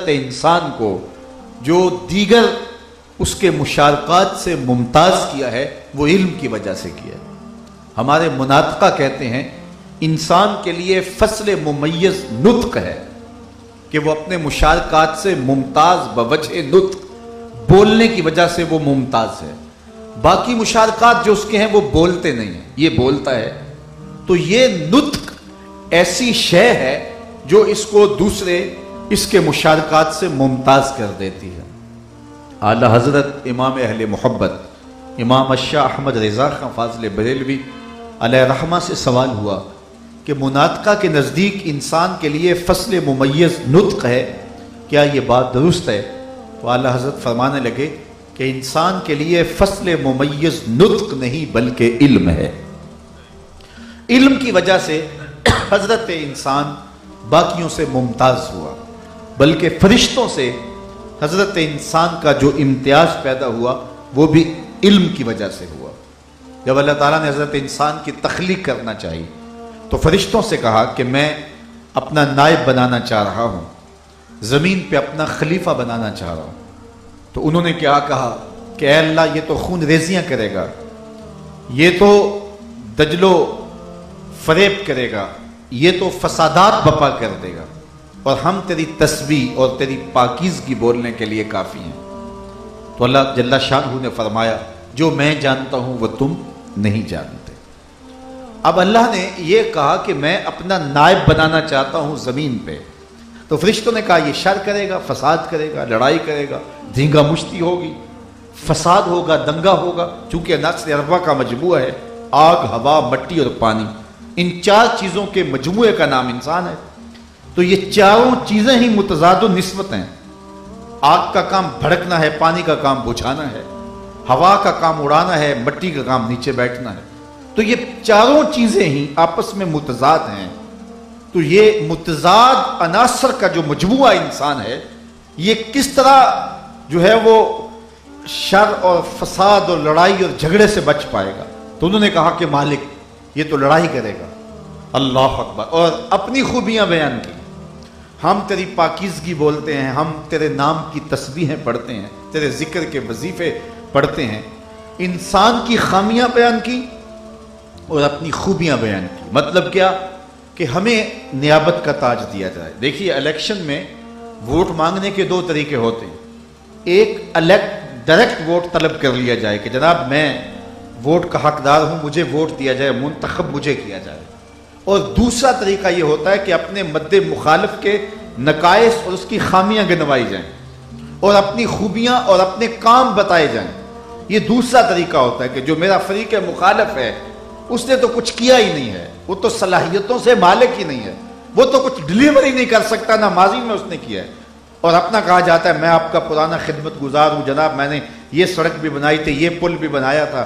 انسان کو جو دیگر اس کے مشارکات سے ممتاز کیا ہے وہ علم کی وجہ سے کیا ہے۔ ہمارے مناطقہ کہتے ہیں انسان کے لیے فصل ممیز نطق ہے کہ وہ اپنے مشارکات سے ممتاز بوجہ نطق، بولنے کی وجہ سے وہ ممتاز ہے۔ باقی مشارکات جو اس کے ہیں وہ بولتے نہیں ہیں، یہ بولتا ہے۔ تو یہ نطق ایسی شے ہے جو اس کو دوسرے اس کے مشارکات سے ممتاز کر دیتی ہے۔ اعلی حضرت امام اہل محبت امام الشاہ احمد رضا خان فاضل بریلوی علیہ رحمہ سے سوال ہوا کہ مناطقہ کے نزدیک انسان کے لیے فصل ممیز نطق ہے، کیا یہ بات درست ہے؟ تو اعلی حضرت فرمانے لگے کہ انسان کے لیے فصل ممیز نطق نہیں بلکہ علم ہے۔ علم کی وجہ سے حضرت انسان باقیوں سے ممتاز ہوا، بلکہ فرشتوں سے حضرت انسان کا جو امتیاز پیدا ہوا وہ بھی علم کی وجہ سے ہوا۔ جب اللہ تعالیٰ نے حضرت انسان کی تخلیق کرنا چاہی تو فرشتوں سے کہا کہ میں اپنا نائب بنانا چاہ رہا ہوں، زمین پہ اپنا خلیفہ بنانا چاہ رہا ہوں۔ تو انہوں نے کیا کہا کہ اے اللہ یہ تو خون ریزیاں کرے گا، یہ تو دجل و فریب کرے گا، یہ تو فسادات بپا کر دے گا، اور ہم تیری تسبیح اور تیری پاکیزگی بولنے کے لیے کافی ہیں۔ تو اللہ جل شانہ نے فرمایا جو میں جانتا ہوں وہ تم نہیں جانتے۔ اب اللہ نے یہ کہا کہ میں اپنا نائب بنانا چاہتا ہوں زمین پہ، تو فرشتوں نے کہا یہ شر کرے گا، فساد کرے گا، لڑائی کرے گا، دھینگا مشتی ہوگی، فساد ہوگا، دنگا ہوگا، چونکہ عناصر اربعہ کا مجموعہ ہے، آگ، ہوا، مٹی اور پانی، ان چار چیزوں کے مجموعے کا نام انسان ہے۔ تو یہ چاروں چیزیں ہی متضاد و نسبت ہیں۔ آگ کا کام بھڑکنا ہے، پانی کا کام بجھانا ہے، ہوا کا کام اڑانا ہے، مٹی کا کام نیچے بیٹھنا ہے۔ تو یہ چاروں چیزیں ہی آپس میں متضاد ہیں۔ تو یہ متضاد عناصر کا جو مجموعہ انسان ہے، یہ کس طرح جو ہے وہ شر اور فساد اور لڑائی اور جھگڑے سے بچ پائے گا؟ تو انہوں نے کہا کہ مالک یہ تو لڑائی کرے گا۔ اللہ اکبر، اور اپنی خوبیاں بیان کی، ہم تیری پاکیزگی بولتے ہیں، ہم تیرے نام کی تسبیحیں پڑھتے ہیں، تیرے ذکر کے وظیفے پڑھتے ہیں۔ انسان کی خامیاں بیان کی اور اپنی خوبیاں بیان کی۔ مطلب کیا کہ ہمیں نیابت کا تاج دیا جائے۔ دیکھیے الیکشن میں ووٹ مانگنے کے دو طریقے ہوتے ہیں۔ ایک ڈائریکٹ ووٹ طلب کر لیا جائے کہ جناب میں ووٹ کا حقدار ہوں، مجھے ووٹ دیا جائے، منتخب مجھے کیا جائے۔ اور دوسرا طریقہ یہ ہوتا ہے کہ اپنے مد مخالف کے نقائص اور اس کی خامیاں گنوائی جائیں اور اپنی خوبیاں اور اپنے کام بتائے جائیں۔ یہ دوسرا طریقہ ہوتا ہے کہ جو میرا فریق مخالف ہے اس نے تو کچھ کیا ہی نہیں ہے، وہ تو صلاحیتوں سے مالک ہی نہیں ہے، وہ تو کچھ ڈلیوری نہیں کر سکتا، نہ ماضی میں اس نے کیا ہے، اور اپنا کہا جاتا ہے میں آپ کا پرانا خدمت گزار ہوں، جناب میں نے یہ سڑک بھی بنائی تھی، یہ پل بھی بنایا تھا،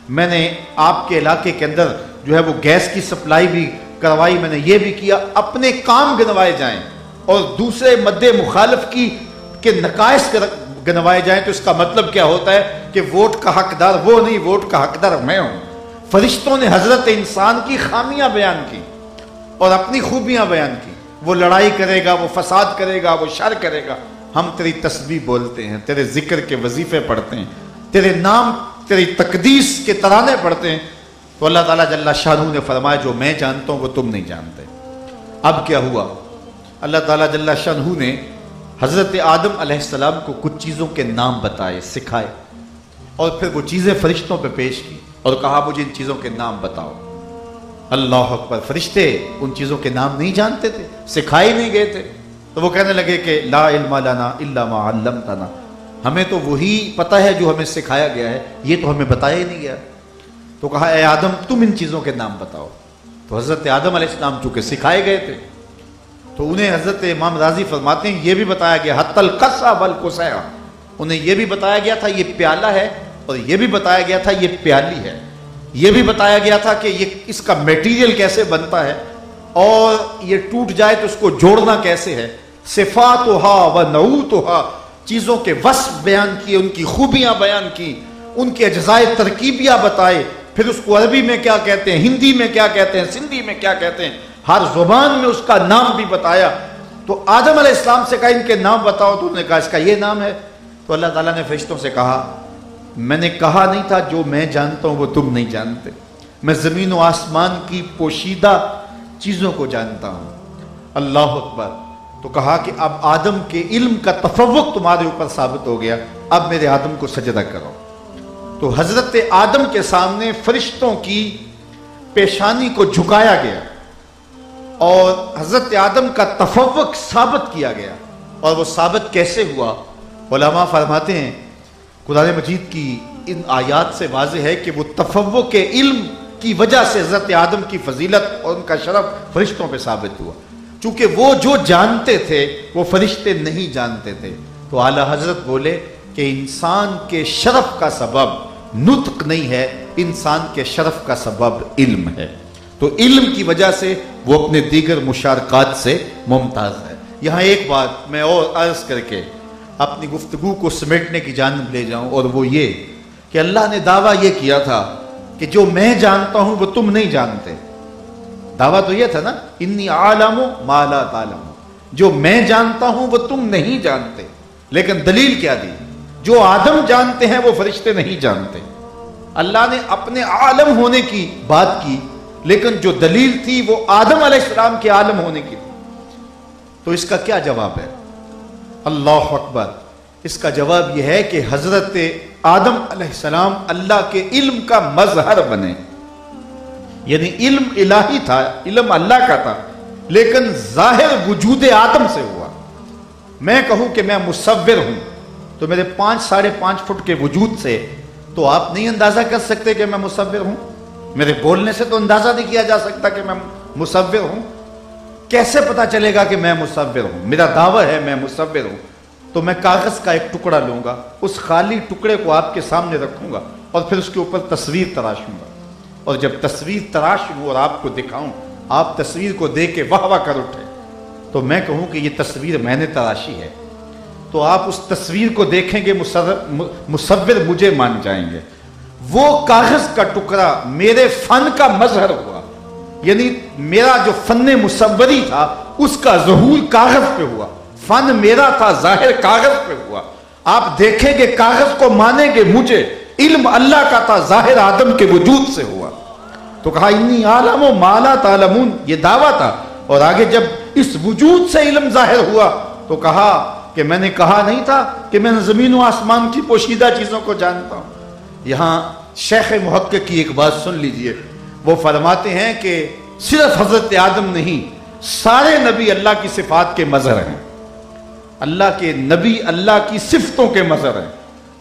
میں نے آپ کے علاقے کے اندر جو ہے وہ گیس کی سپلائی بھی کروائی، میں نے یہ بھی کیا۔ اپنے کام گنوائے جائیں اور دوسرے مد مخالف کے نقائص گنوائے جائیں، تو اس کا مطلب کیا ہوتا ہے کہ ووٹ کا حقدار وہ نہیں، ووٹ کا حقدار میں ہوں۔ فرشتوں نے حضرت انسان کی خامیاں بیان کی اور اپنی خوبیاں بیان کی۔ وہ لڑائی کرے گا، وہ فساد کرے گا، وہ شر کرے گا، ہم تیری تسبیح بولتے ہیں، تیرے ذکر کے وظیفے پڑھتے ہیں، تیرے نام، تیری تقدیس کے ترانے پڑھتے ہیں۔ تو اللہ تعالیٰ جل شانہ نے فرمایا جو میں جانتا ہوں وہ تم نہیں جانتے۔ اب کیا ہوا؟ اللہ تعالیٰ جل شانہ نے حضرت آدم علیہ السلام کو کچھ چیزوں کے نام بتائے، سکھائے، اور پھر وہ چیزیں فرشتوں پہ پیش کی اور کہا مجھے ان چیزوں کے نام بتاؤ۔ اللہ اکبر، فرشتے ان چیزوں کے نام نہیں جانتے تھے، سکھائے نہیں گئے تھے، تو وہ کہنے لگے کہ لا علم لنا الا ما علمتنا، ہمیں تو وہی پتہ ہے جو ہمیں سکھایا گیا ہے، یہ تو ہمیں بتایا ہی نہیں گیا۔ تو کہا اے آدم تم ان چیزوں کے نام بتاؤ۔ تو حضرت آدم علیہ السلام چونکہ سکھائے گئے تھے تو انہیں حضرت امام راضی فرماتے ہیں یہ بھی بتایا گیا حتی القصہ والقصیہ، انہیں یہ بھی بتایا گیا تھا یہ پیالہ ہے، اور یہ بھی بتایا گیا تھا یہ پیالی ہے، یہ بھی بتایا گیا تھا کہ یہ اس کا میٹیریل کیسے بنتا ہے، اور یہ ٹوٹ جائے تو اس کو جوڑنا کیسے ہے، صفاتھا و نعوتھا، چیزوں کے وصف بیان کیے، ان کی خوبیاں بیان کی، ان کے اجزائے ترکیبیہ بتائے، پھر اس کو عربی میں کیا کہتے ہیں، ہندی میں کیا کہتے ہیں، سندھی میں کیا کہتے ہیں، ہر زبان میں اس کا نام بھی بتایا۔ تو تو آدم علیہ السلام سے کہا ان کے نام بتاؤ، تو انہوں نے کہا اس کا یہ نام ہے. تو اللہ تعالیٰ نے فرشتوں سے کہا میں نے کہا نہیں تھا جو میں جانتا ہوں وہ تم نہیں جانتے، میں زمین و آسمان کی پوشیدہ چیزوں کو جانتا ہوں. اللہ اکبر. تو کہا کہ اب آدم کے علم کا تفوق تمہارے اوپر ثابت ہو گیا، اب میرے آدم کو سجدہ کرو. تو حضرت آدم کے سامنے فرشتوں کی پیشانی کو جھکایا گیا اور حضرت آدم کا تفوق ثابت کیا گیا. اور وہ ثابت کیسے ہوا؟ علماء فرماتے ہیں قرآن مجید کی ان آیات سے واضح ہے کہ وہ تفوق علم کی وجہ سے حضرت آدم کی فضیلت اور ان کا شرف فرشتوں پہ ثابت ہوا، چونکہ وہ جو جانتے تھے وہ فرشتے نہیں جانتے تھے. تو اعلیٰ حضرت بولے کہ انسان کے شرف کا سبب نطق نہیں ہے، انسان کے شرف کا سبب علم ہے. تو علم کی وجہ سے وہ اپنے دیگر مشارکات سے ممتاز ہے. یہاں ایک بات میں اور عرض کر کے اپنی گفتگو کو سمیٹنے کی جانب لے جاؤں، اور وہ یہ کہ اللہ نے دعویٰ یہ کیا تھا کہ جو میں جانتا ہوں وہ تم نہیں جانتے. دعویٰ تو یہ تھا نا، انی عالم ما لا تعلم، جو میں جانتا ہوں وہ تم نہیں جانتے. لیکن دلیل کیا دی؟ جو آدم جانتے ہیں وہ فرشتے نہیں جانتے. اللہ نے اپنے عالم ہونے کی بات کی، لیکن جو دلیل تھی وہ آدم علیہ السلام کے عالم ہونے کی تھی. تو اس کا کیا جواب ہے؟ اللہ اکبر. اس کا جواب یہ ہے کہ حضرت آدم علیہ السلام اللہ کے علم کا مظہر بنے. یعنی علم الہی تھا، علم اللہ کا تھا، لیکن ظاہر وجود آدم سے ہوا. میں کہوں کہ میں مصور ہوں تو میرے 5.5 فٹ کے وجود سے تو آپ نہیں اندازہ کر سکتے کہ میں مصور ہوں. میرے بولنے سے تو اندازہ نہیں کیا جا سکتا کہ میں مصور ہوں. کیسے پتا چلے گا کہ میں مصور ہوں؟ میرا دعویٰ ہے میں مصور ہوں. تو میں کاغذ کا ایک ٹکڑا لوں گا، اس خالی ٹکڑے کو آپ کے سامنے رکھوں گا اور پھر اس کے اوپر تصویر تراشوں گا. اور جب تصویر تراش لوں اور آپ کو دکھاؤں، آپ تصویر کو دیکھ کے واہ واہ کر اٹھے، تو میں کہوں کہ یہ تصویر میں نے تراشی ہے، تو آپ اس تصویر کو دیکھیں گے، مصور مجھے مان جائیں گے. وہ کاغذ کا ٹکڑا میرے فن کا مظہر ہوا. یعنی میرا جو فن مصوری تھا اس کا ظہور کاغذ پہ ہوا. فن میرا تھا، ظاہر کاغذ پہ ہوا. آپ دیکھیں گے کاغذ کو مانیں گے مجھے. علم اللہ کا تھا، ظاہر آدم کے وجود سے ہوا. تو کہا انی عالم ما لا تعلمون، یہ دعویٰ تھا. اور آگے جب اس وجود سے علم ظاہر ہوا تو کہا کہ میں نے کہا نہیں تھا کہ میں زمین و آسمان کی پوشیدہ چیزوں کو جانتا ہوں. یہاں شیخ محقق کی ایک بات سن لیجئے. وہ فرماتے ہیں کہ صرف حضرت آدم نہیں، سارے نبی اللہ کی صفات کے مظہر ہیں. اللہ کے نبی اللہ کی صفتوں کے مظہر ہیں.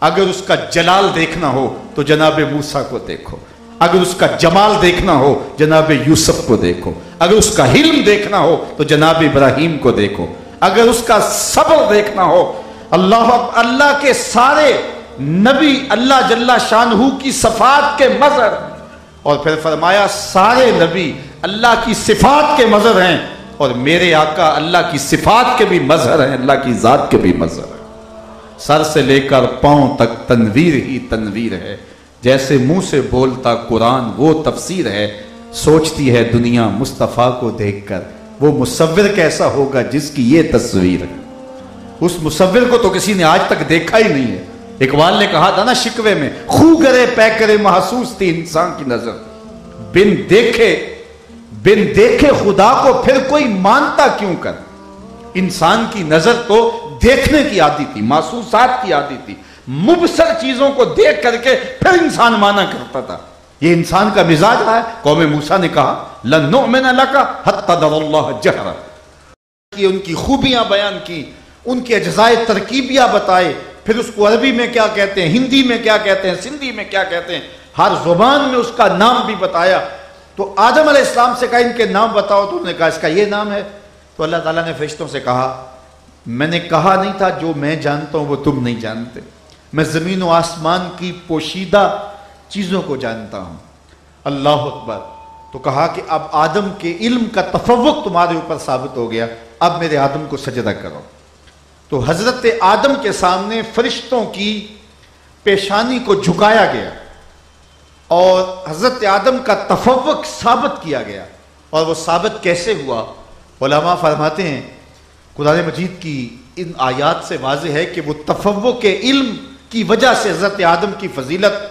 اگر اس کا جلال دیکھنا ہو تو جناب موسیٰ کو دیکھو، اگر اس کا جمال دیکھنا ہو جناب یوسف کو دیکھو، اگر اس کا حلم دیکھنا ہو تو جناب ابراہیم کو دیکھو، اگر اس کا صبر دیکھنا ہو اللہ کے سارے نبی اللہ جل شانہ کی صفات کے مظہر. اور پھر فرمایا سارے نبی اللہ کی صفات کے مظہر ہیں، اور میرے آقا اللہ کی صفات کے بھی مظہر ہیں، اللہ کی ذات کے بھی مظہر ہیں. سر سے لے کر پاؤں تک تنویر ہی تنویر ہے، جیسے منہ سے بولتا قرآن وہ تفسیر ہے. سوچتی ہے دنیا مصطفیٰ کو دیکھ کر وہ مصور کیسا ہوگا جس کی یہ تصویر ہے. اس مصور کو تو کسی نے آج تک دیکھا ہی نہیں ہے. اقبال نے کہا تھا نا شکوے میں، خو گرے پے کرے محسوس تھی انسان کی نظر، بن دیکھے خدا کو پھر کوئی مانتا کیوں کر. انسان کی نظر تو دیکھنے کی عادی تھی، محسوسات کی عادی تھی. مبصر چیزوں کو دیکھ کر کے پھر انسان مانا کرتا تھا. یہ انسان کا مزاج رہا ہے. قوم موسیٰ نے کہا لن نؤمن لک حتی نری اللہ جہرا، ان کی خوبیاں بیان کی، ان کے اجزائے ترکیبیاں بتائے، پھر اس کو عربی میں کیا کہتے ہیں، ہندی میں کیا کہتے ہیں، سندھی میں کیا کہتے ہیں، ہر زبان میں اس کا نام بھی بتایا. تو آدم علیہ السلام سے کہا ان کے نام بتاؤ، تو انہوں نے کہا اس کا یہ نام ہے. تو اللہ تعالیٰ نے فرشتوں سے کہا میں نے کہا نہیں تھا جو میں جانتا ہوں وہ تم نہیں جانتے، میں زمین و آسمان کی پوشیدہ چیزوں کو جانتا ہوں. اللہ اکبر. تو کہا کہ اب آدم کے علم کا تفوق تمہارے اوپر ثابت ہو گیا، اب میرے آدم کو سجدہ کرو. تو حضرت آدم کے سامنے فرشتوں کی پیشانی کو جھکایا گیا اور حضرت آدم کا تفوق ثابت کیا گیا. اور وہ ثابت کیسے ہوا؟ علماء فرماتے ہیں قرآن مجید کی ان آیات سے واضح ہے کہ وہ تفوق علم کی وجہ سے حضرت آدم کی فضیلت